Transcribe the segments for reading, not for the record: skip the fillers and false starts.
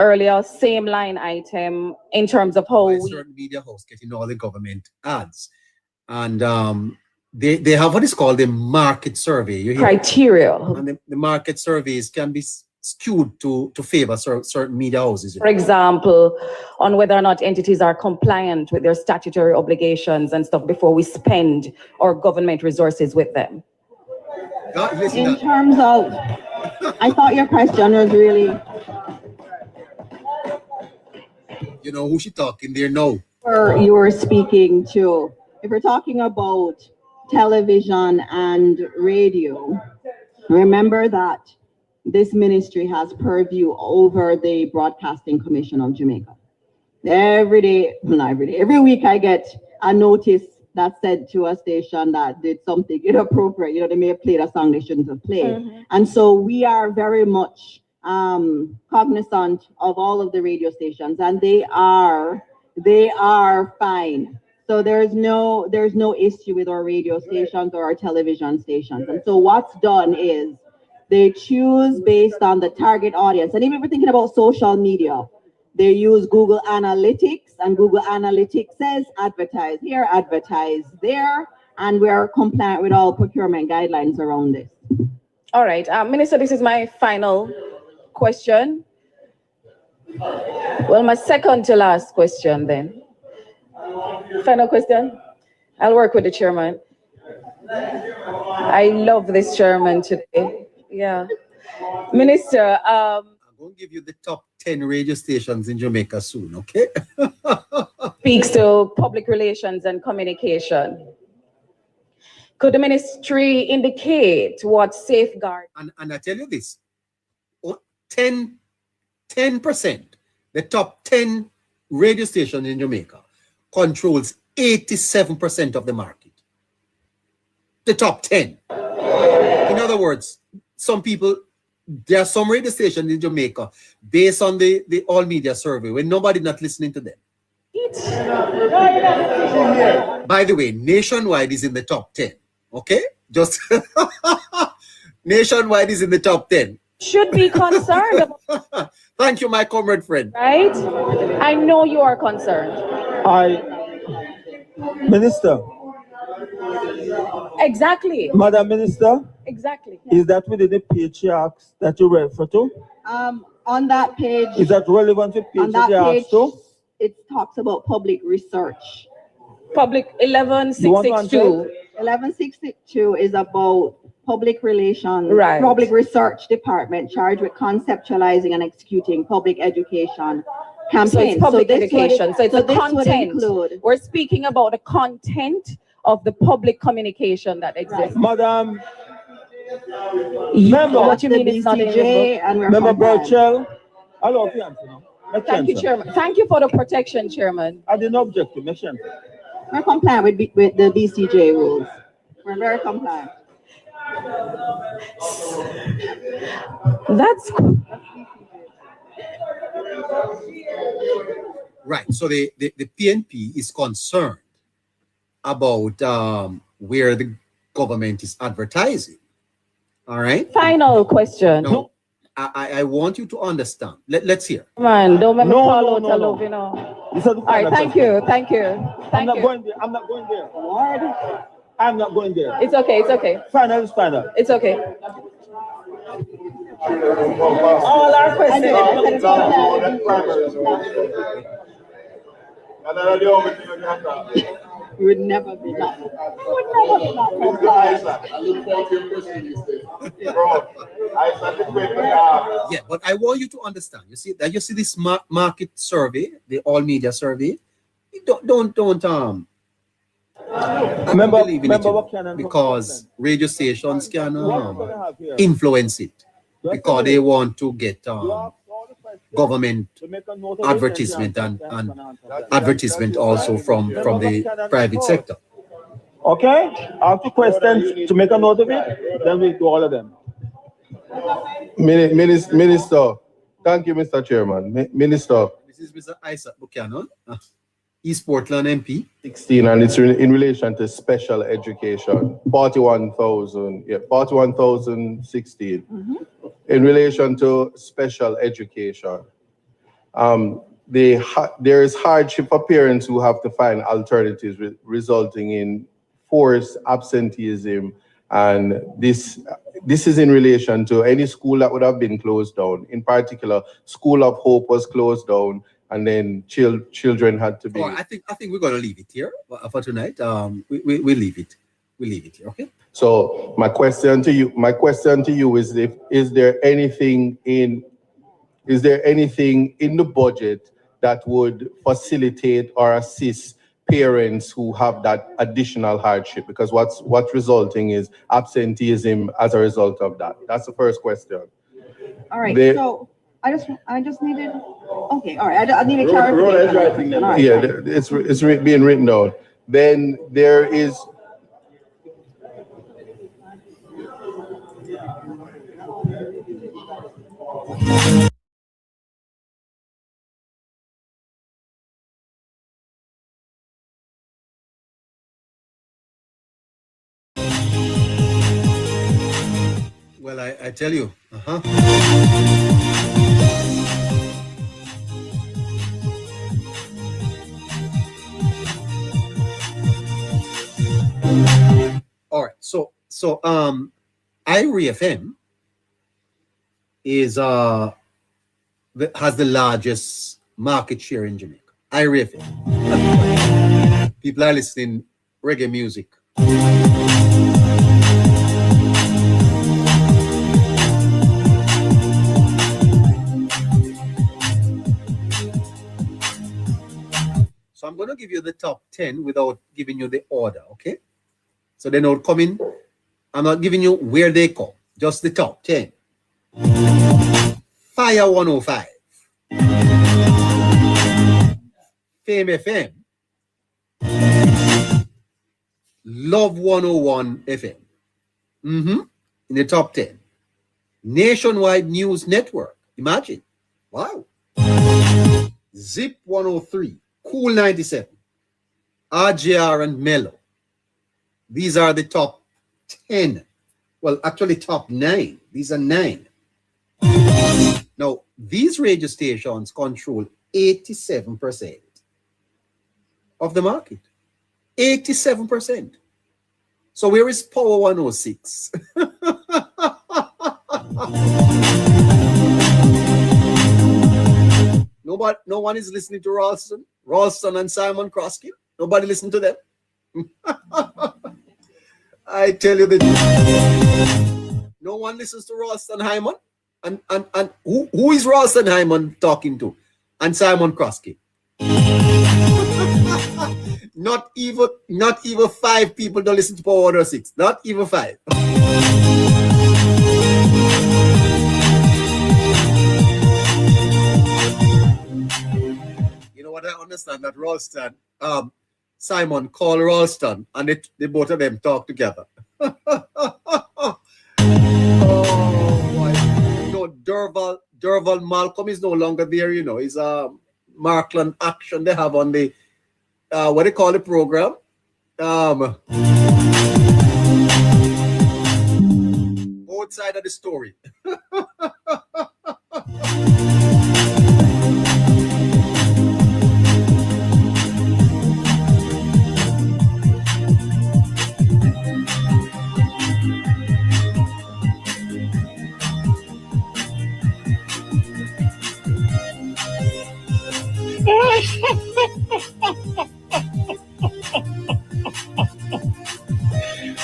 earlier, same line item in terms of how certain media hosts getting all the government ads. And they have what is called the market survey. You hear? Criteria. And the market surveys can be skewed to favor certain media houses. For example, on whether or not entities are compliant with their statutory obligations and stuff before we spend our government resources with them. In terms of, I thought your question was really... You know who she talking there now? You were speaking to, if we're talking about television and radio, remember that this ministry has purview over the Broadcasting Commission of Jamaica. Every day, not every day, every week I get a notice that said to a station that did something inappropriate. You know, they may have played a song they shouldn't have played. Mm-hmm. And so we are very much cognizant of all of the radio stations, and they are fine. So there's no issue with our radio stations or our television stations. And so what's done is they choose based on the target audience. And even if we're thinking about social media, they use Google Analytics, and Google Analytics says advertise here, advertise there, and we're compliant with all procurement guidelines around this. All right, Minister, this is my final question. Well, my second to last question then. Final question. I'll work with the chairman. I love this chairman today. Yeah. Minister, I'm going to give you the top 10 radio stations in Jamaica soon, okay? Speaks to public relations and communication. Could the ministry indicate what safeguard? And I tell you this, 10%, the top 10 radio stations in Jamaica controls 87% of the market. The top 10. In other words, some people, there are some radio stations in Jamaica based on the all media survey when nobody not listening to them. By the way, Nationwide is in the top 10. Okay? Just Nationwide is in the top 10. Should be concerned about. Thank you, my comrade friend. Right? I know you are concerned. Minister. Exactly. Madam Minister. Exactly. Is that within the patriarchs that you refer to? On that page. Is that relevant to patriarchs too? It talks about public research. Public 11662. 11662 is about public relations, right. Public research department charged with conceptualizing and executing public education campaigns. So it's public education. So it's the content. We're speaking about the content of the public communication that exists. Right. Madam, remember what you mean it's not in your book? Remember Burchell? I love you, answer now. Thank you, Chairman. Thank you for the protection, Chairman. I didn't object to mention. We're compliant with the BCJ rules. We're very compliant. That's right. So the PNP is concerned about where the government is advertising. All right. Final question. No, I want you to understand. Let's hear. Man, don't make me fall out of love, you know. All right. Thank you. Thank you. I'm not going there. I'm not going there. Lord. I'm not going there. It's okay. It's okay. Final is final. It's okay. All our questions. We would never be that. Yeah, but I want you to understand. You see that this market survey, the all media survey. Don't remember because radio stations can influence it because they want to get government advertisement and advertisement also from the private sector. Okay, I have two questions to make a note of it, then we do all of them. Minister, thank you, Mr. Chairman. Minister. This is Mr. Isaac Buchanan, East Portland MP. 16, and it's in relation to special education. 41,000, 41,016. In relation to special education. there is hardship for parents who have to find alternatives, resulting in forced absenteeism, and this is in relation to any school that would have been closed down. In particular, School of Hope was closed down, and then children had to be. Oh, I think we're going to leave it here for tonight. We leave it. We leave it here. Okay. So my question to you is, is there anything in the budget that would facilitate or assist parents who have that additional hardship? Because what's resulting is absenteeism as a result of that. That's the first question. All right. So I just needed. Okay. All right. I needed clarification. All right. Yeah, it's being written down. Then there is. Well, I tell you. All right. So IRE-FM is has the largest market share in Jamaica. IRE-FM. People are listening reggae music. So I'm going to give you the top 10 without giving you the order, okay? So they don't come in. I'm not giving you where they come, just the top 10. Fire 105. Fame FM. Love 101 FM. In the top 10. Nationwide News Network. Imagine. Wow. Zip 103. Cool 97. RJR and Mellow. These are the top 10. Well, actually top 9. These are 9. Now, these radio stations control 87% of the market. 87%. So where is Power 106? No one is listening to Ralston and Simon Crosky. Nobody listen to them. I tell you the truth. No one listens to Ralston Hyman. And who is Ralston Hyman talking to? And Simon Crosky. Not even 5 people don't listen to Power 106. Not even 5. You know what, I understand that Ralston, Simon called Ralston, and they both of them talk together. Oh boy. You know, Durval Malcolm is no longer there, you know. He's Markland Action they have on the what they call the program. Both sides of the story.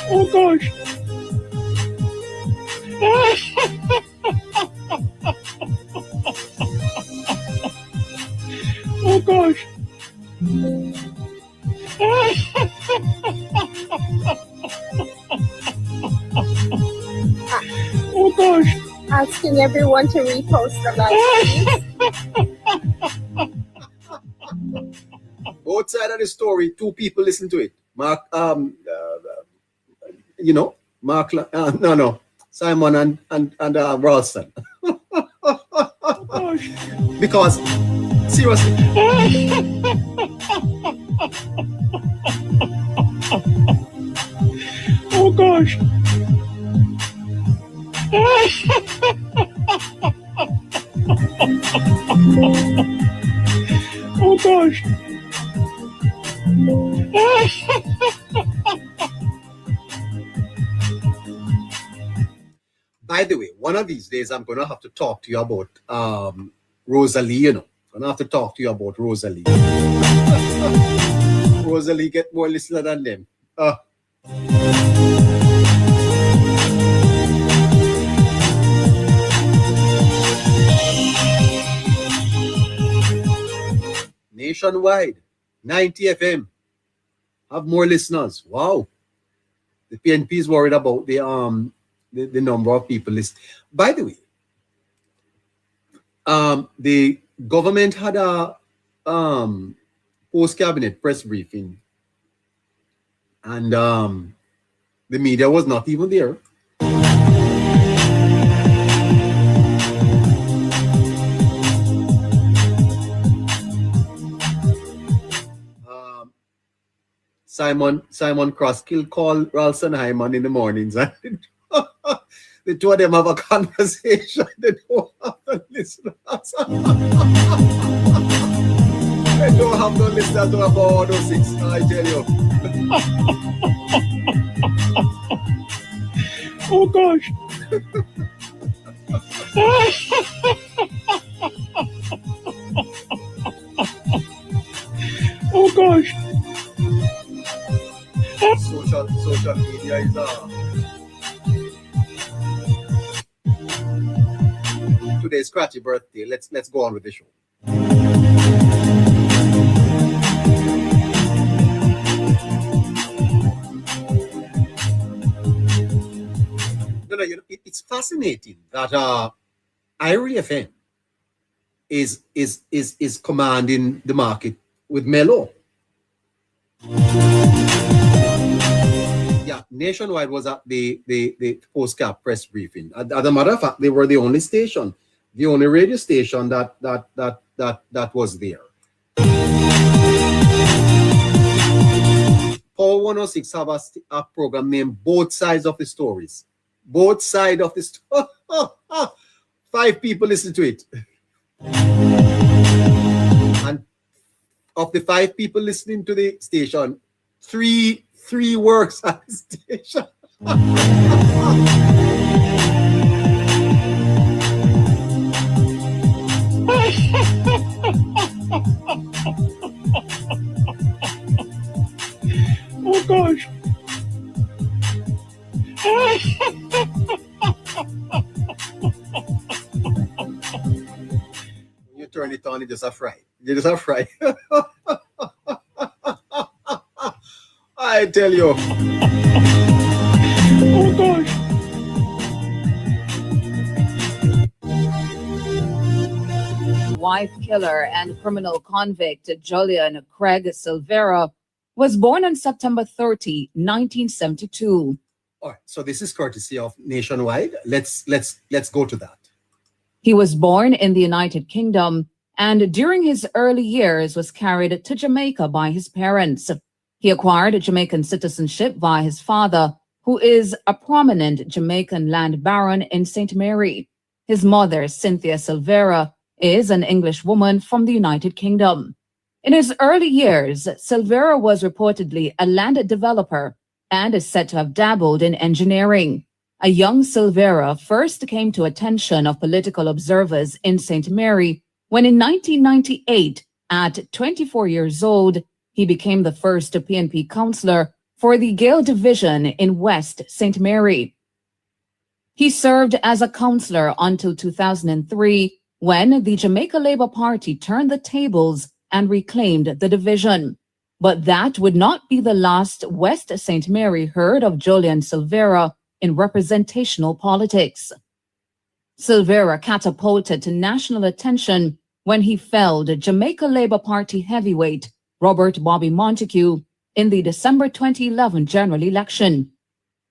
Oh gosh. Oh gosh. Oh gosh. Asking everyone to repost the live. Both sides of the story, 2 people listen to it. Mark, you know, Mark, Simon and Ralston. Because seriously. Oh gosh. Oh gosh. By the way, one of these days I'm going to have to talk to you about Rosalie, you know. I'm going to have to talk to you about Rosalie. Rosalie get more listener than them. Nationwide, 90 FM. Have more listeners. Wow. The PNP is worried about the number of people listening. By the way, the government had a post-cabinet press briefing, and the media was not even there. Simon Crosskill called Ralston Hyman in the mornings, and the two of them have a conversation. They don't have no listeners. They don't have no listeners to about 106, I tell you. Oh gosh. Oh gosh. Social media is today's Scratchy birthday. Let's go on with the show. It's fascinating that Irie FM is commanding the market with Mellow. Yeah, Nationwide was at the post-cap press briefing. As a matter of fact, they were the only station, the only radio station that was there. Power 106 have a program named Both Sides of the Stories. Both sides of the story. 5 people listen to it. And of the 5 people listening to the station, three works at the station. Oh gosh. When you turn it on, it's just a fry. You just a fry. I tell you. Oh gosh. Wife killer and criminal convict Jolian Syla was born on September 30, 1972. All right, so this is courtesy of Nationwide. Let's go to that. He was born in the United Kingdom and during his early years was carried to Jamaica by his parents. He acquired Jamaican citizenship via his father, who is a prominent Jamaican land baron in St. Mary. His mother, Cynthia Silvera, is an English woman from the United Kingdom. In his early years, Silvera was reportedly a land developer and is said to have dabbled in engineering. A young Silvera first came to attention of political observers in St. Mary when in 1998, at 24 years old, he became the first PNP councillor for the Gale Division in West St. Mary. He served as a councillor until 2003, when the Jamaica Labour Party turned the tables and reclaimed the division. But that would not be the last West St. Mary heard of Jolian Syla in representational politics. Silvera catapulted to national attention when he felled Jamaica Labour Party heavyweight Robert Bobby Montague in the December 2011 general election.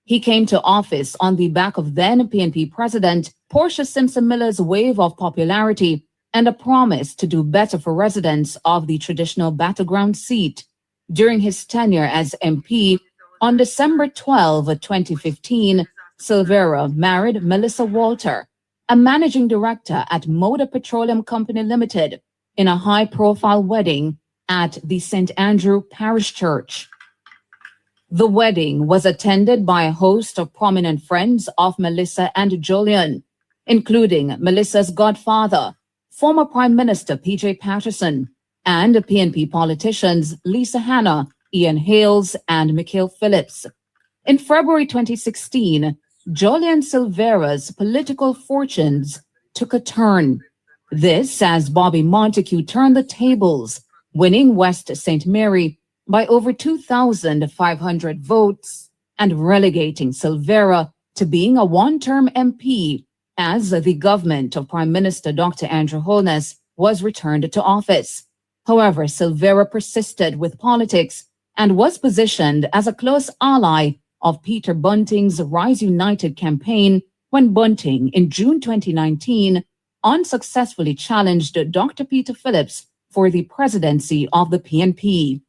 He came to office on the back of then PNP President Portia Simpson Miller's wave of popularity and a promise to do better for residents of the traditional battleground seat. During his tenure as MP, on December 12, 2015, Silvera married Melissa Walter, a managing director at Moda Petroleum Company Limited, in a high-profile wedding at the St. Andrew Parish Church. The wedding was attended by a host of prominent friends of Melissa and Jolian, including Melissa's godfather, former Prime Minister P.J. Patterson, and PNP politicians Lisa Hanna, Ian Hales, and Mikhail Phillips. In February 2016, Jolian Syla's political fortunes took a turn. This as Bobby Montague turned the tables, winning West St. Mary by over 2,500 votes and relegating Syla to being a one-term MP as the government of Prime Minister Dr. Andrew Holness was returned to office. However, Syla persisted with politics and was positioned as a close ally of Peter Bunting's Rise United campaign when Bunting, in June 2019, unsuccessfully challenged Dr. Peter Phillips for the presidency of the PNP.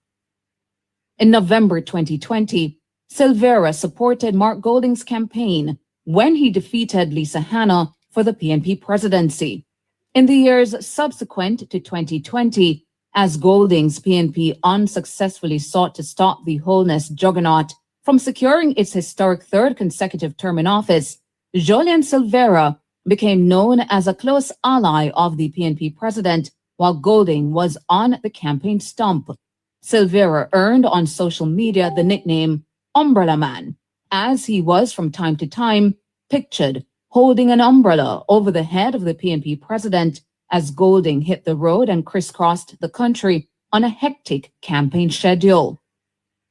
In November 2020, Syla supported Mark Golding's campaign when he defeated Lisa Hanna for the PNP presidency. In the years subsequent to 2020, as Golding's PNP unsuccessfully sought to stop the Holness juggernaut from securing its historic third consecutive term in office, Jolian Syla became known as a close ally of the PNP president while Golding was on the campaign stump. Syla earned on social media the nickname Umbrella Man, as he was from time to time pictured holding an umbrella over the head of the PNP president as Golding hit the road and crisscrossed the country on a hectic campaign schedule.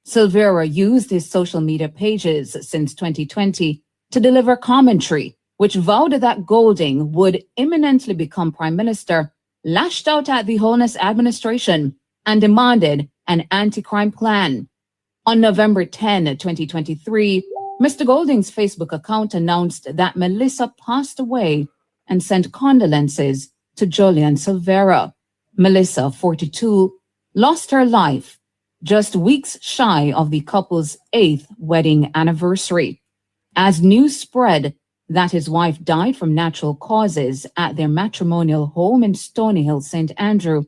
Syla used his social media pages since 2020 to deliver commentary, which vowed that Golding would imminently become prime minister, lashed out at the Holness administration, and demanded an anti-crime plan. On November 10, 2023, Mr. Golding's Facebook account announced that Melissa passed away and sent condolences to Jolian Syla. Melissa, 42, lost her life just weeks shy of the couple's 8th wedding anniversary. As news spread that his wife died from natural causes at their matrimonial home in Stony Hill, St. Andrew,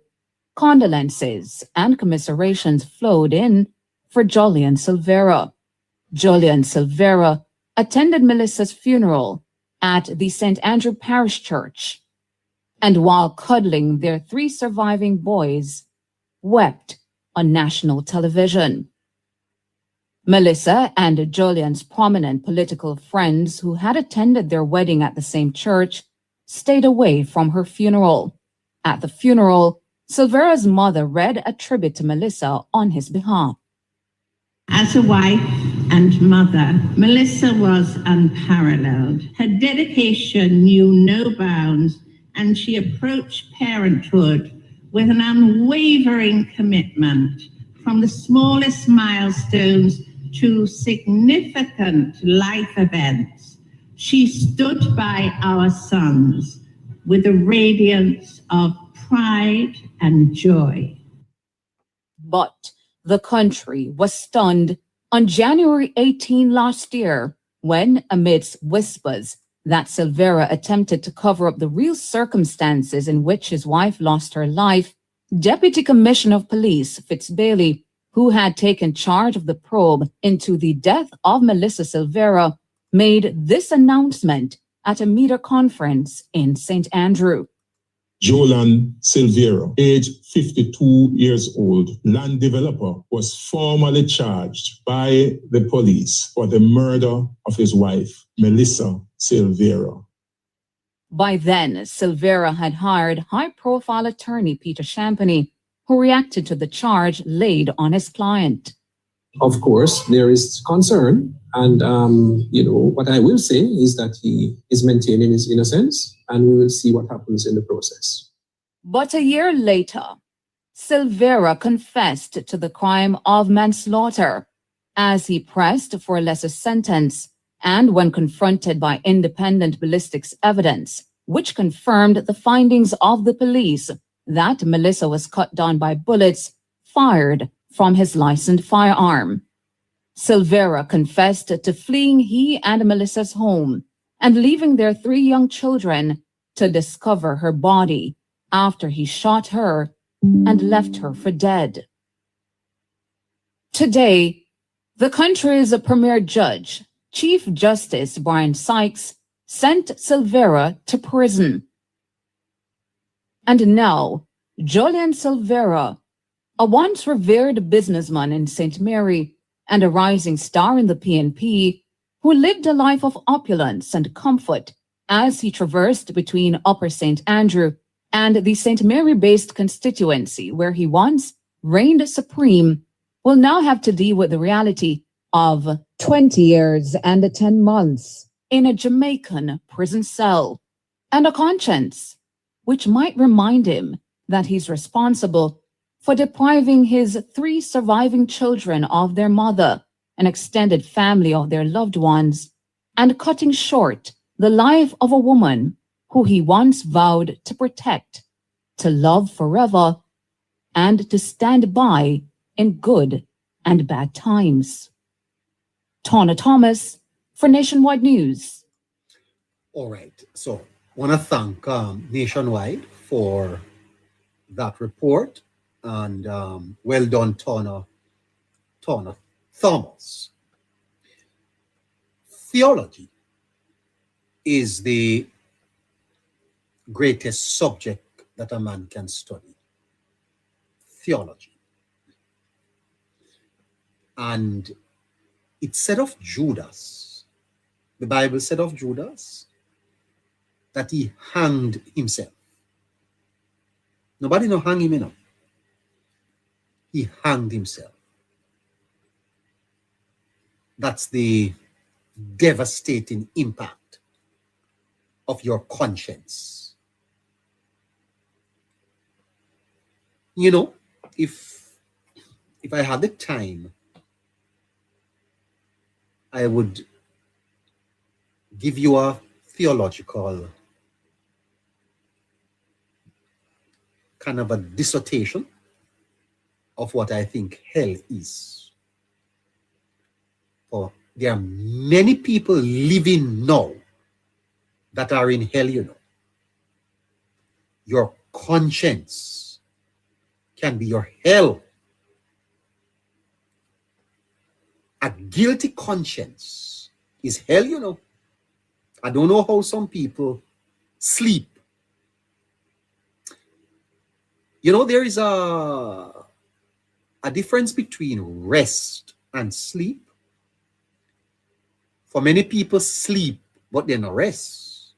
condolences and commiserations flowed in for Jolian Syla. Jolian Syla attended Melissa's funeral at the St. Andrew Parish Church, and while cuddling their 3 surviving boys, wept on national television. Melissa and Jolian's prominent political friends who had attended their wedding at the same church stayed away from her funeral. At the funeral, Syla's mother read a tribute to Melissa on his behalf. As a wife and mother, Melissa was unparalleled. Her dedication knew no bounds, and she approached parenthood with an unwavering commitment, from the smallest milestones to significant life events. She stood by our sons with a radiance of pride and joy. But the country was stunned on January 18 last year when, amidst whispers that Syla attempted to cover up the real circumstances in which his wife lost her life, Deputy Commissioner of Police Fitz Bailey, who had taken charge of the probe into the death of Melissa Syla, made this announcement at a media conference in St. Andrew. Jolian Syla, age 52 years old, land developer, was formally charged by the police for the murder of his wife, Melissa Syla. By then, Syla had hired high-profile attorney Peter Champagny, who reacted to the charge laid on his client. Of course, there is concern, and what I will say is that he is maintaining his innocence, and we will see what happens in the process. But a year later, Syla confessed to the crime of manslaughter as he pressed for a lesser sentence, and when confronted by independent ballistics evidence, which confirmed the findings of the police that Melissa was cut down by bullets fired from his licensed firearm. Syla confessed to fleeing he and Melissa's home and leaving their 3 young children to discover her body after he shot her and left her for dead. Today, the country's premier judge, Chief Justice Brian Sykes, sent Silvera to prison. And now, Jolian Syla, a once revered businessman in St. Mary and a rising star in the PNP, who lived a life of opulence and comfort as he traversed between Upper St. Andrew and the St. Mary-based constituency where he once reigned supreme, will now have to deal with the reality of 20 years and 10 months in a Jamaican prison cell and a conscience which might remind him that he's responsible for depriving his 3 surviving children of their mother, an extended family of their loved ones, and cutting short the life of a woman who he once vowed to protect, to love forever, and to stand by in good and bad times. Tawna Thomas for Nationwide News. All right. So I want to thank Nationwide for that report. And well done, Tawna Thomas. Theology is the greatest subject that a man can study. Theology. And it said of Judas, the Bible said of Judas, that he hanged himself. Nobody no hang him enough. He hanged himself. That's the devastating impact of your conscience. You know, if I had the time, I would give you a theological kind of a dissertation of what I think hell is. For there are many people living now that are in hell, you know. Your conscience can be your hell. A guilty conscience is hell, you know. I don't know how some people sleep. You know, there is a difference between rest and sleep. For many people, sleep, but they no rest.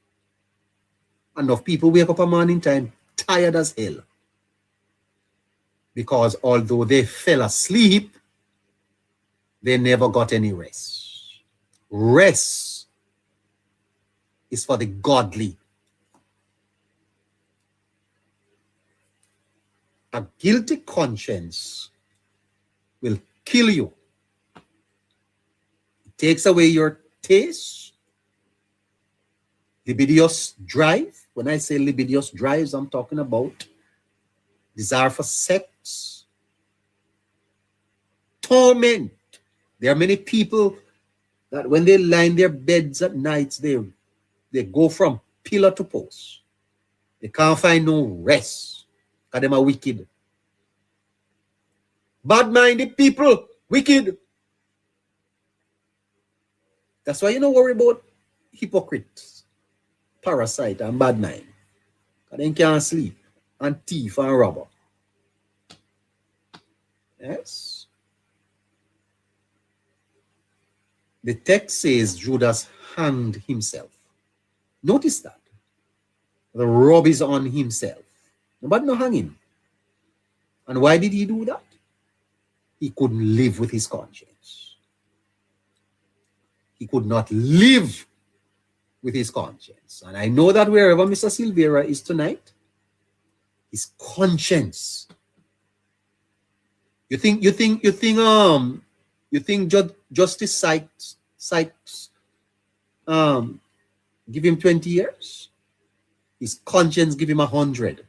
Enough people wake up a morning time tired as hell. Because although they fell asleep, they never got any rest. Rest is for the godly. A guilty conscience will kill you. It takes away your taste, libidinous drive. When I say libidinous drives, I'm talking about desire for sex, torment. There are many people that when they lie in their beds at night, they go from pillar to post. They can't find no rest because they are wicked. Bad-minded people, wicked. That's why you don't worry about hypocrites, parasite, and bad mind. Because they can't sleep, and thief and robber. Yes. The text says Judas hanged himself. Notice that. The robe is on himself. Nobody no hang him. And why did he do that? He couldn't live with his conscience. He could not live with his conscience. And I know that wherever Mr. Silvera is tonight, his conscience. You think Justice Sykes give him 20 years? His conscience give him 100.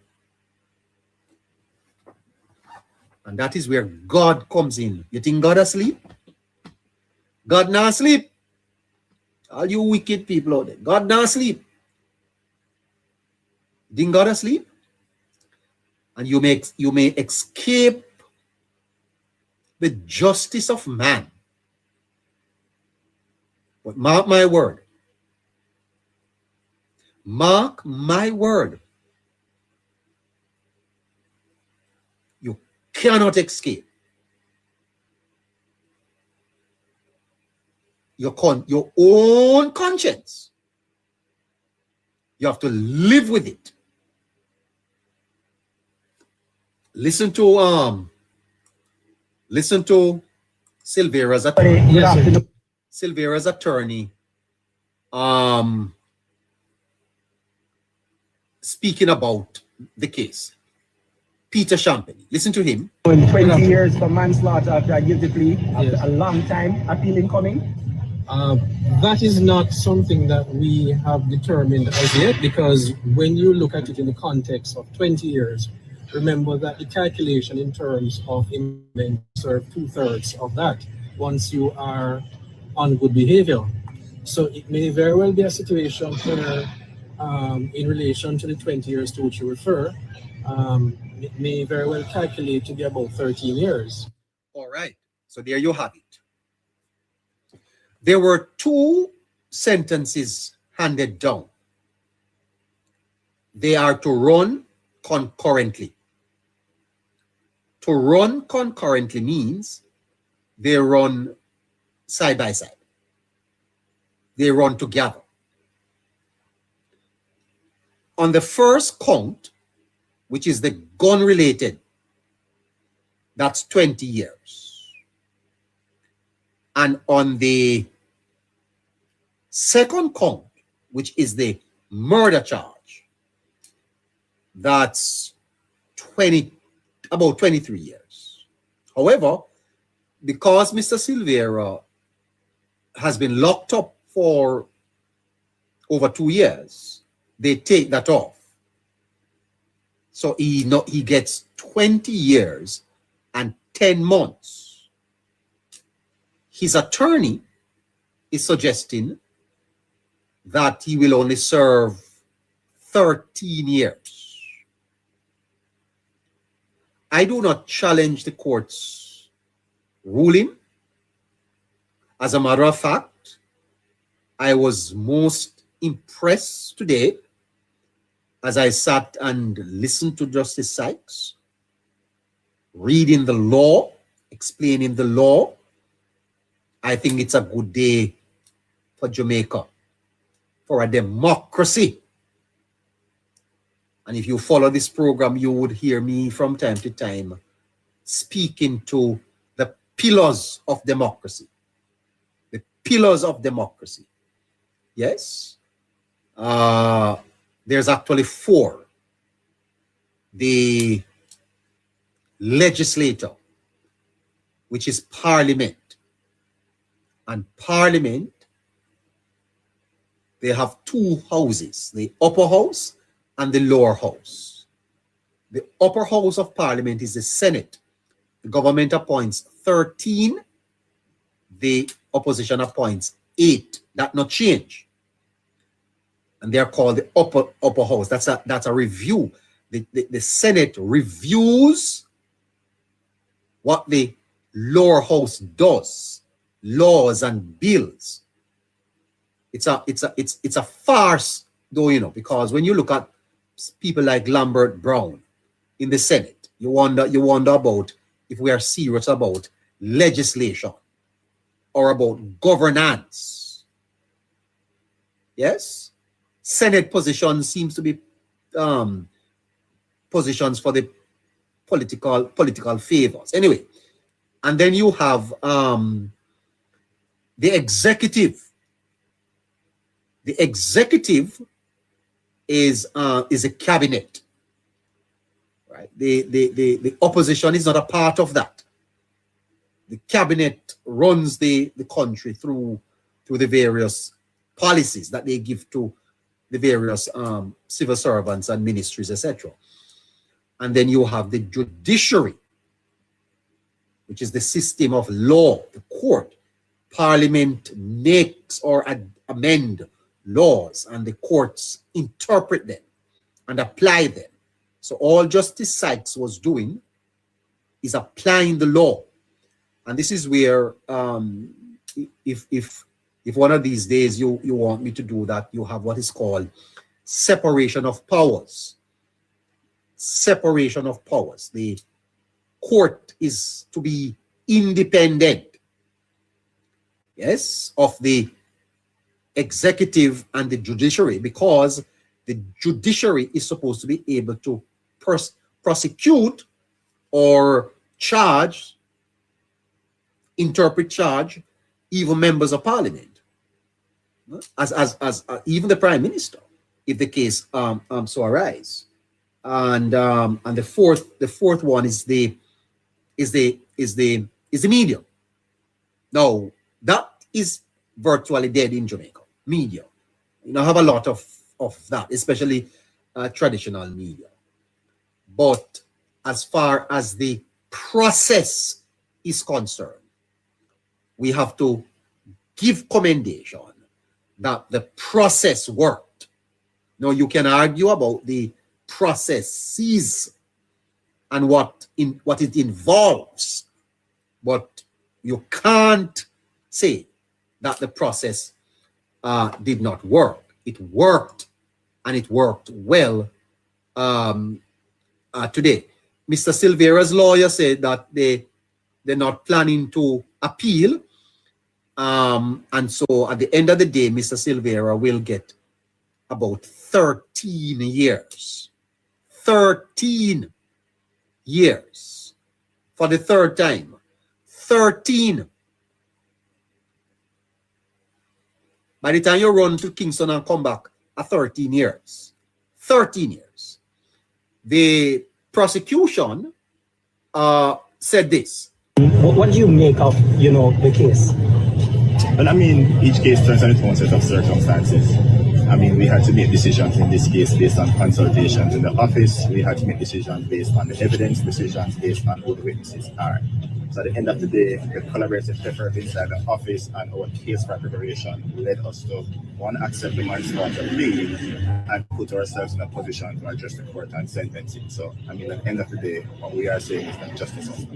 And that is where God comes in. You think God asleep? God not asleep. All you wicked people out there. God not asleep. You think God asleep? and you may escape the justice of man. But mark my word, you cannot escape your own conscience. You have to live with it. Listen to Silvera's attorney. Silvera's attorney speaking about the case. Peter Champagne. Listen to him. 20 years for manslaughter after a guilty plea, after a long time appealing coming. That is not something that we have determined as yet, because when you look at it in the context of 20 years, remember that the calculation in terms of serve 2/3 of that once you are on good behavior. So it may very well be a situation where, in relation to the 20 years to which you refer, it may very well calculate to be about 13 years. All right. So there you have it. There were 2 sentences handed down. They are to run concurrently. To run concurrently means they run side by side. They run together. On the first count, which is the gun-related, that's 20 years. And on the second count, which is the murder charge, that's about 23 years. However, because Mr. Silvera has been locked up for over 2 years, they take that off. So he gets 20 years and 10 months. His attorney is suggesting that he will only serve 13 years. I do not challenge the court's ruling. As a matter of fact, I was most impressed today as I sat and listened to Justice Sykes reading the law, explaining the law. I think it's a good day for Jamaica, for a democracy. And if you follow this program, you would hear me from time to time speaking to the pillars of democracy. The pillars of democracy. Yes. There's actually 4. The legislator, which is Parliament. And Parliament, they have 2 houses, the upper house and the lower house. The upper house of Parliament is the Senate. The government appoints 13. The opposition appoints 8. That not change. And they're called the upper house. That's a review. The Senate reviews what the lower house does, laws and bills. It's a farce, though, you know, because when you look at people like Lambert Brown in the Senate, you wonder about if we are serious about legislation or about governance. Yes? Senate position seems to be positions for the political favors. Anyway, and then you have the executive. The executive is a cabinet, right? The opposition is not a part of that. The cabinet runs the country through the various policies that they give to the various civil servants and ministries, etc. And then you have the judiciary, which is the system of law, the court. Parliament makes or amend laws, and the courts interpret them and apply them. So all Justice Sykes was doing is applying the law. And this is where, if one of these days you want me to do that, you have what is called separation of powers. Separation of powers. The court is to be independent, yes, of the executive and the judiciary, because the judiciary is supposed to be able to prosecute or charge, interpret charge, even members of parliament, as even the prime minister, if the case so arise. And the fourth one is the media. Now that is virtually dead in Jamaica. Media, you know, have a lot of that, especially traditional media. But as far as the process is concerned, we have to give commendation that the process worked. Now you can argue about the processes and what it involves, but you can't say that the process did not work. It worked, and it worked well today. Mr. Silvera's lawyer said that they're not planning to appeal, and so at the end of the day, Mr. Silvera will get about 13 years. 13 years for the third time. 13. By the time you run to Kingston and come back, 13 years. 13 years. The prosecution said this. What do you make of, the case? Well, I mean, each case turns on its own set of circumstances. I mean, we had to make decisions in this case based on consultations in the office. We had to make decisions based on the evidence, decisions based on who the witnesses are. So at the end of the day, the collaborative effort inside the office and our case preparation led us to, one, accept the manslaughter plea and put ourselves in a position to address the court and sentencing. So, I mean, at the end of the day, what we are saying is that justice is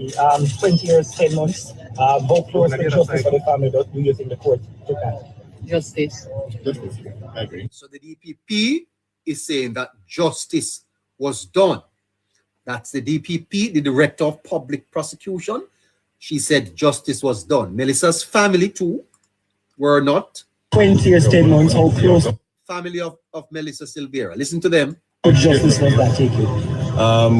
20 years, 10 months. How close to justice for the family do you think the court took that? Justice. Justice, I agree. So the DPP is saying that justice was done. That's the DPP, the Director of Public Prosecution. She said justice was done. Melissa's family too were not. 20 years, 10 months, how close? Family of Melissa Silvera. Listen to them. What justice was that taking?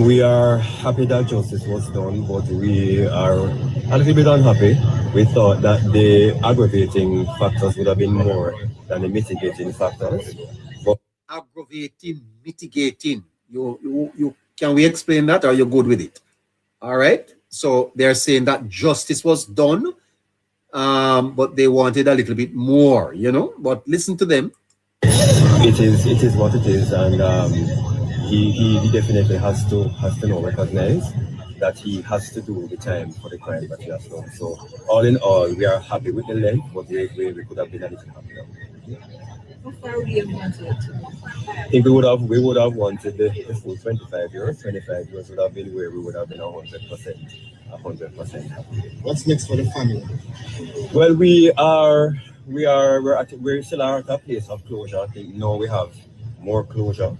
We are happy that justice was done, but we are a little bit unhappy. We thought that the aggravating factors would have been more than the mitigating factors. But aggravating, mitigating. You can we explain that, or are you good with it? All right. So they're saying that justice was done, but they wanted a little bit more, But listen to them. It is what it is, and he definitely has to now recognize that he has to do the time for the crime that he has done. So all in all, we are happy with the length, but we could have been a little happier. How far would you have wanted it? I think we would have wanted the full 25 years. 25 years would have been where we would have been 100% happy. What's next for the family? Well, we're still at a place of closure. I think now we have more closure.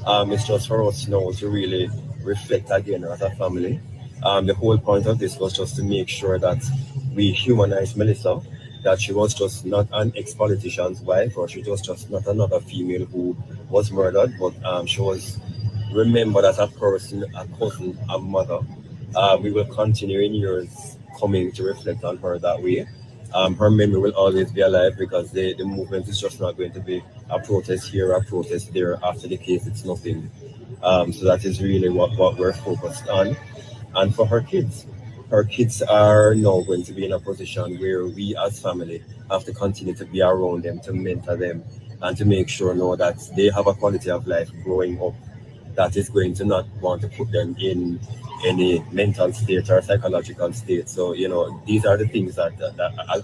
It's just for us now to really reflect again as a family. The whole point of this was just to make sure that we humanize Melissa, that she was just not an ex-politician's wife, or she was just not another female who was murdered, but she was remembered as a person, a cousin, a mother. We will continue in years coming to reflect on her that way. Her memory will always be alive, because the movement is just not going to be a protest here, a protest there. After the case, it's nothing. So that is really what we're focused on. And for her kids are now going to be in a position where we as family have to continue to be around them, to mentor them, and to make sure now that they have a quality of life growing up that is going to not want to put them in any mental state or psychological state. So, these are the things that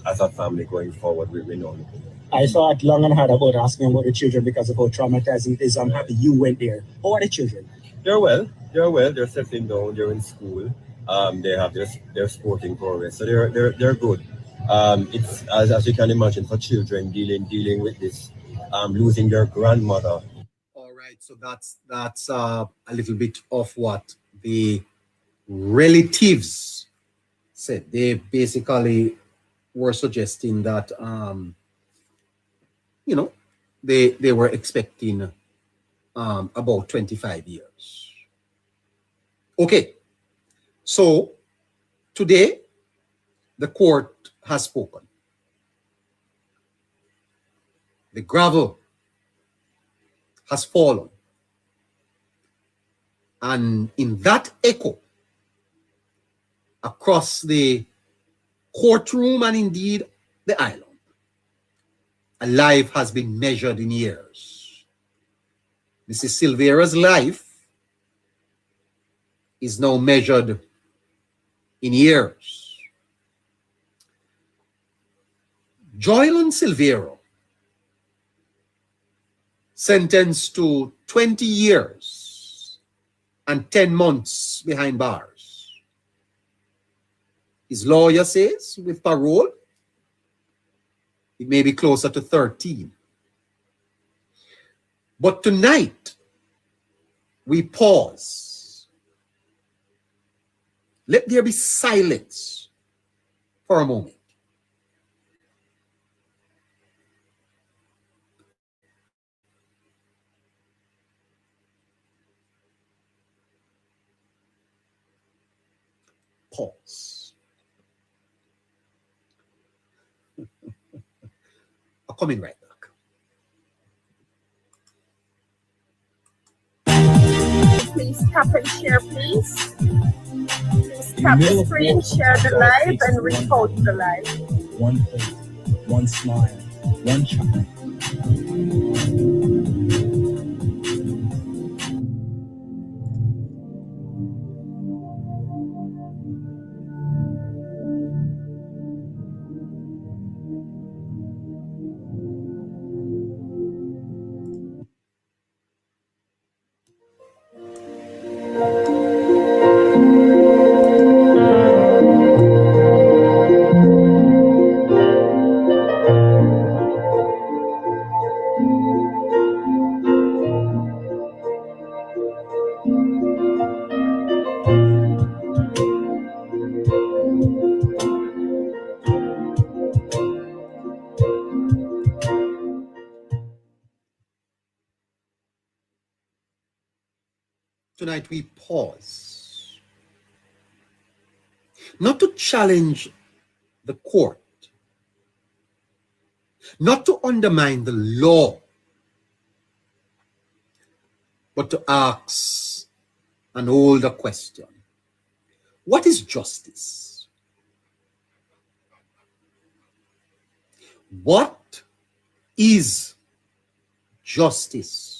as a family going forward, we know. I saw it long and hard about asking about the children because of how traumatizing it is. I'm happy you went there. How are the children? They're well. They're well. They're settling down. They're in school. They have their sporting progress, so they're good. It's as you can imagine for children dealing with this, losing their grandmother. All right, so that's a little bit of what the relatives said. They basically were suggesting that you know, they were expecting about 25 years. Okay, so today the court has spoken. The gravel has fallen. And in that echo across the courtroom and indeed the island, a life has been measured in years. Mrs. Silvera's life is now measured in years. Jolian Syla, sentenced to 20 years and 10 months behind bars. His lawyer says with parole, it may be closer to 13. But tonight, we pause. Let there be silence for a moment. Pause. I'm coming right back. Please tap and share, please. Please tap the screen, share the live, and repost the live. One face, one smile, one child. Tonight we pause, not to challenge the court, not to undermine the law, but to ask an older question. What is justice? What is justice?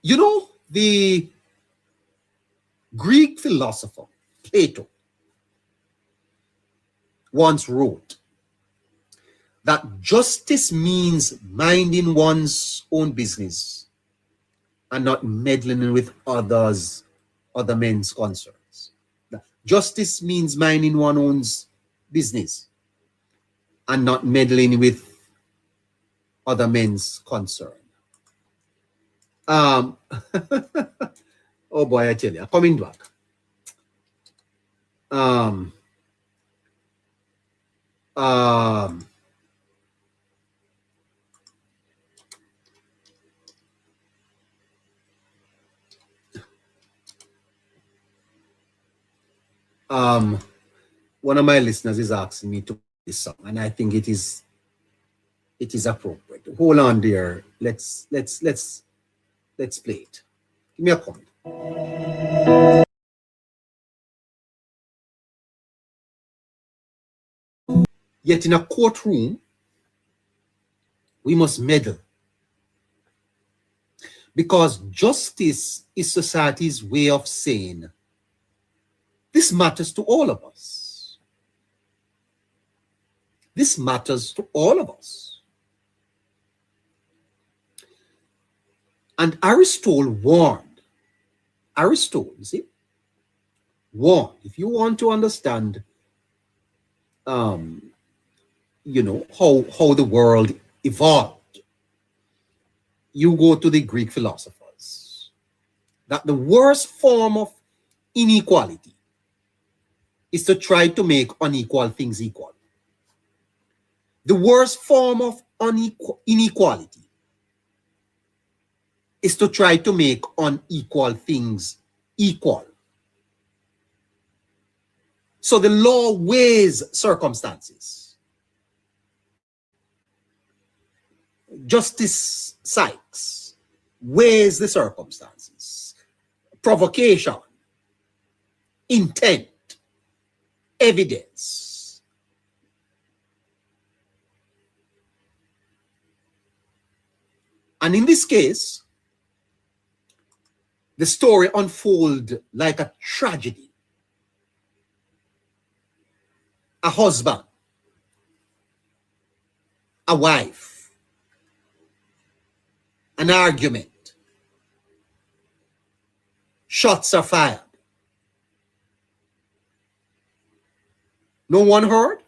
You know, the Greek philosopher Plato once wrote that justice means minding one's own business and not meddling with other men's concerns. Justice means minding one's own business and not meddling with other men's concerns. Oh boy, I tell you, coming back. One of my listeners is asking me to play this song, and I think it is appropriate. Hold on there. Let's play it. Give me a comment. Yet in a courtroom, we must meddle, because justice is society's way of saying this matters to all of us. This matters to all of us. And Aristotle warned. Aristotle, you see, warned. If you want to understand, you know, how the world evolved, you go to the Greek philosophers. That the worst form of inequality is to try to make unequal things equal. The worst form of inequality is to try to make unequal things equal. So the law weighs circumstances. Justice Sykes weighs the circumstances. Provocation, intent, evidence. And in this case, the story unfolds like a tragedy. A husband, a wife, an argument, shots are fired. No one heard?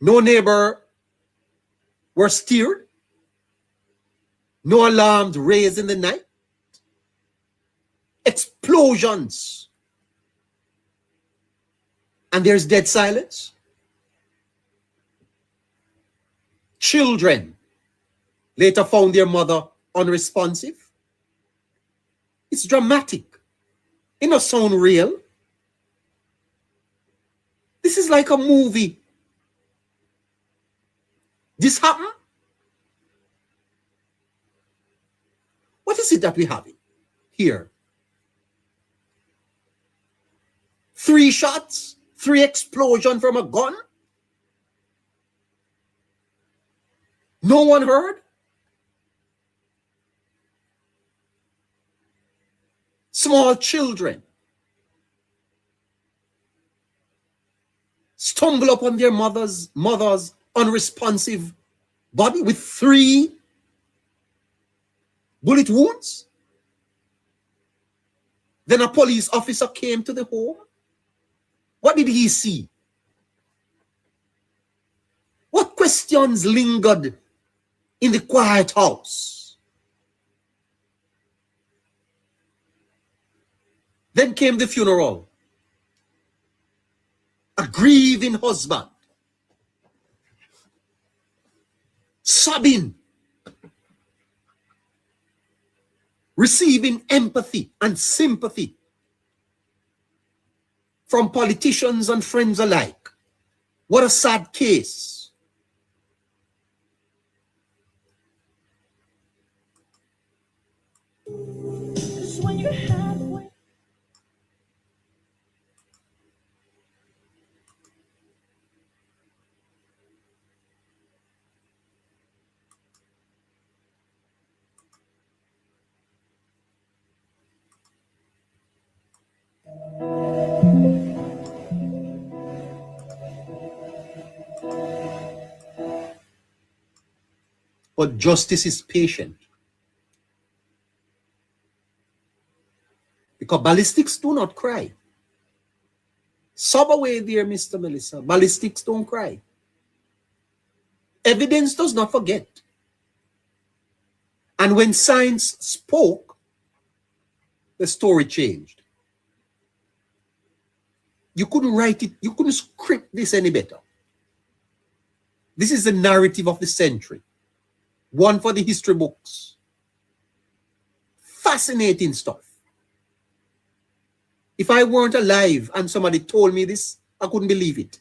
No neighbor were stirred? No alarms raised in the night? Explosions. And there's dead silence? Children later found their mother unresponsive? It's dramatic. It doesn't sound real. This is like a movie. This happened? What is it that we have here? 3 shots, 3 explosions from a gun? No one heard? Small children stumble upon their mother's unresponsive body with 3 bullet wounds. Then a police officer came to the home. What did he see? What questions lingered in the quiet house? Then came the funeral. A grieving husband, sobbing, receiving empathy and sympathy from politicians and friends alike. What a sad case. When you're halfway. But justice is patient. Because ballistics do not cry. Sob away there, Mr. Melissa. Ballistics don't cry. Evidence does not forget. And when science spoke, the story changed. You couldn't write it, you couldn't script this any better. This is the narrative of the century. One for the history books. Fascinating stuff. If I weren't alive and somebody told me this, I couldn't believe it.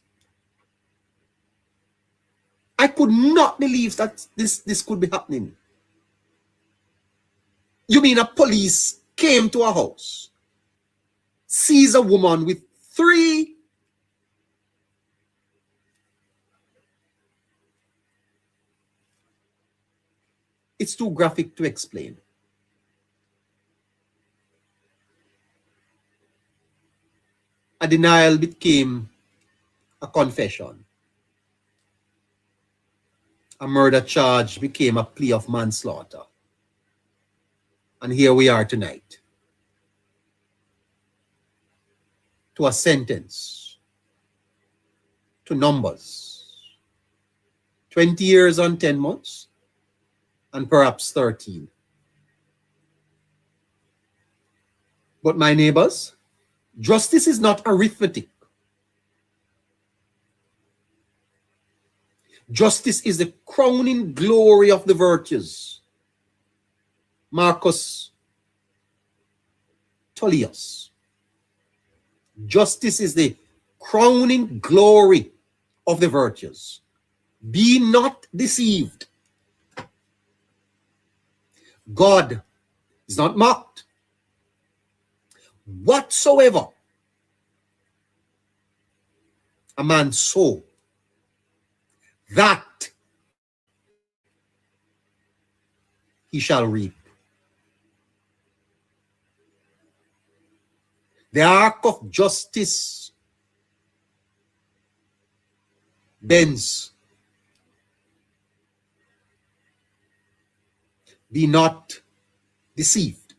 I could not believe that this could be happening. You mean a police came to a house, sees a woman with 3 it's too graphic to explain. A denial became a confession. a murder charge became a plea of manslaughter. And here we are tonight to a sentence, to numbers, 20 years and 10 months, and perhaps 13. But my neighbors, justice is not arithmetic. Justice is the crowning glory of the virtues. Marcus Tullius. Justice is the crowning glory of the virtues. Be not deceived. God is not mocked. Whatsoever a man sow, that he shall reap. The ark of justice bends. Be not deceived.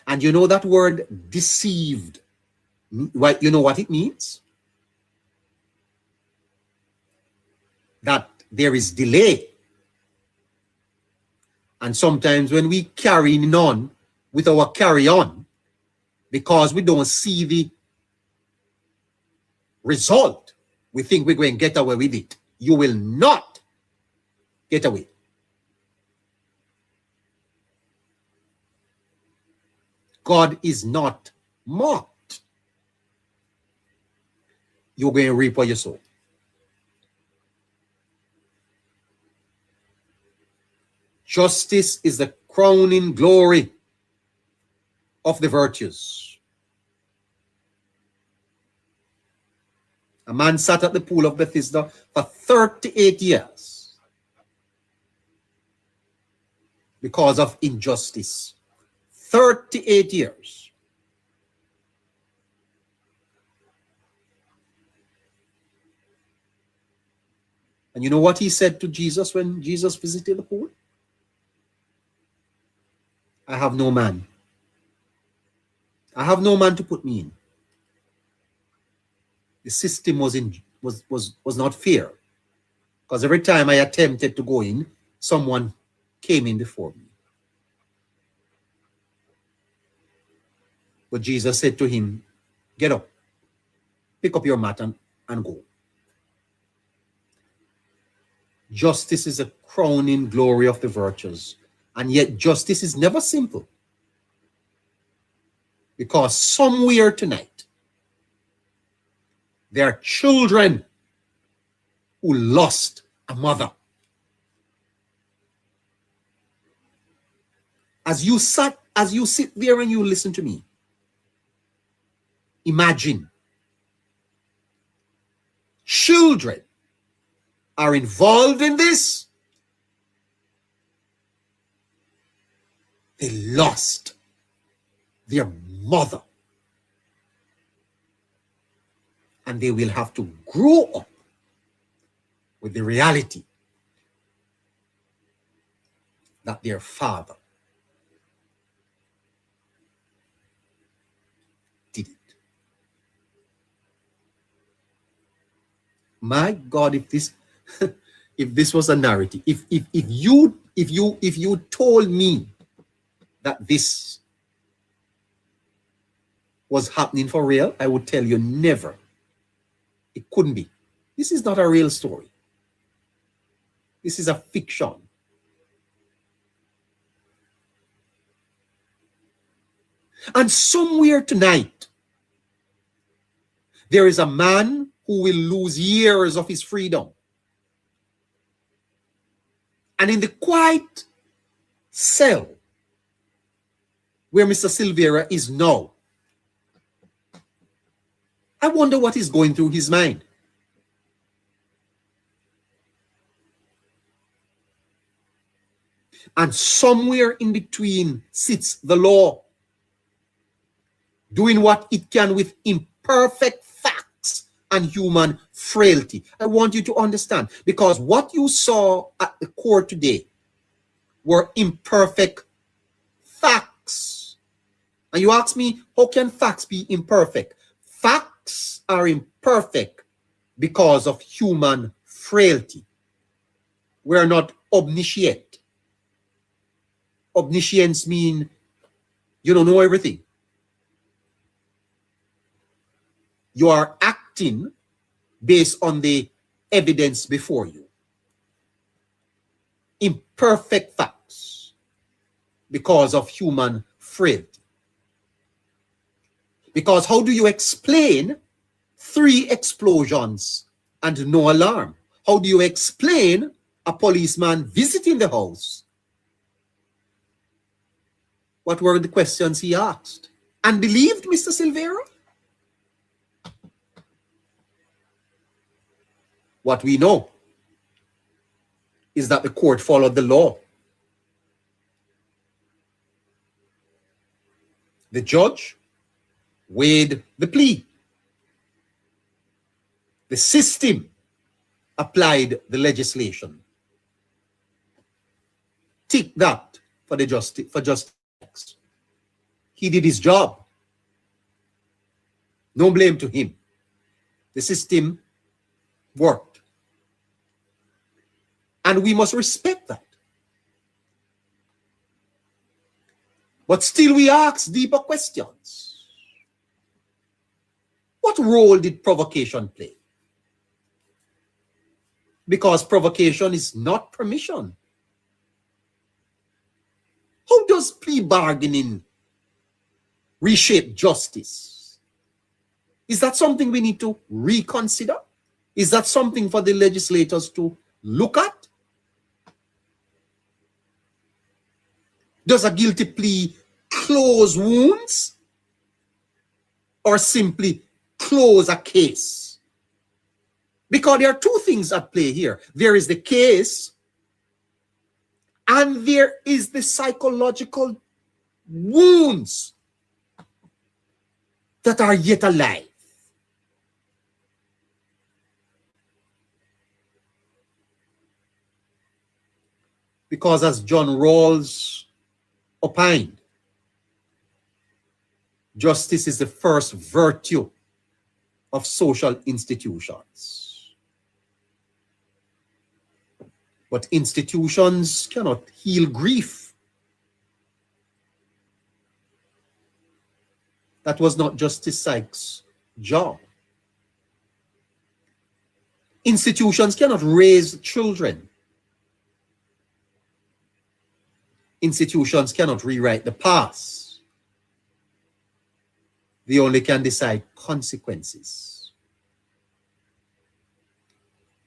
And you know that word deceived, you know what it means? That there is delay. And sometimes when we carry on with our carry on, because we don't see the result, we think we're going to get away with it. You will not get away. God is not mocked. You're going to reap what you sow. Justice is the crowning glory of the virtues. A man sat at the pool of Bethesda for 38 years because of injustice. 38 years. And you know what he said to Jesus when Jesus visited the pool? I have no man. I have no man to put me in. The system was not fair. Because every time I attempted to go in, someone came in before me. But Jesus said to him, get up, pick up your mat and go. Justice is a crowning glory of the virtues. And yet justice is never simple. Because somewhere tonight, there are children who lost a mother. As you sit there and you listen to me, imagine children are involved in this. They lost their mother. And they will have to grow up with the reality that their father did it. My God, if this was a narrative, if you told me that this was happening for real, I would tell you never. It couldn't be. This is not a real story. This is a fiction. And somewhere tonight, there is a man who will lose years of his freedom. And in the quiet cell where Mr. Silvera is now, I wonder what is going through his mind. And somewhere in between sits the law, doing what it can with imperfect facts and human frailty. I want you to understand, because what you saw at the court today were imperfect facts. And you ask me, how can facts be imperfect? Facts are imperfect because of human frailty. We are not omniscient. Omniscience means you don't know everything. You are acting based on the evidence before you. Imperfect facts because of human frailty. Because how do you explain 3 explosions and no alarm? How do you explain a policeman visiting the house? What were the questions he asked? And believed Mr. Silvera? What we know is that the court followed the law. The judge weighed the plea. The system applied the legislation. Take that for the justice. He did his job. No blame to him. The system worked. And we must respect that. But still we ask deeper questions. What role did provocation play? Because provocation is not permission. How does plea bargaining reshape justice? Is that something we need to reconsider? Is that something for the legislators to look at? Does a guilty plea close wounds or simply close a case? Because there are 2 things at play here. There is the case and there is the psychological wounds that are yet alive. Because as John Rawls opined, justice is the first virtue of social institutions. But institutions cannot heal grief. That was not Justice Sykes' job. Institutions cannot raise children. Institutions cannot rewrite the past. They only can decide consequences.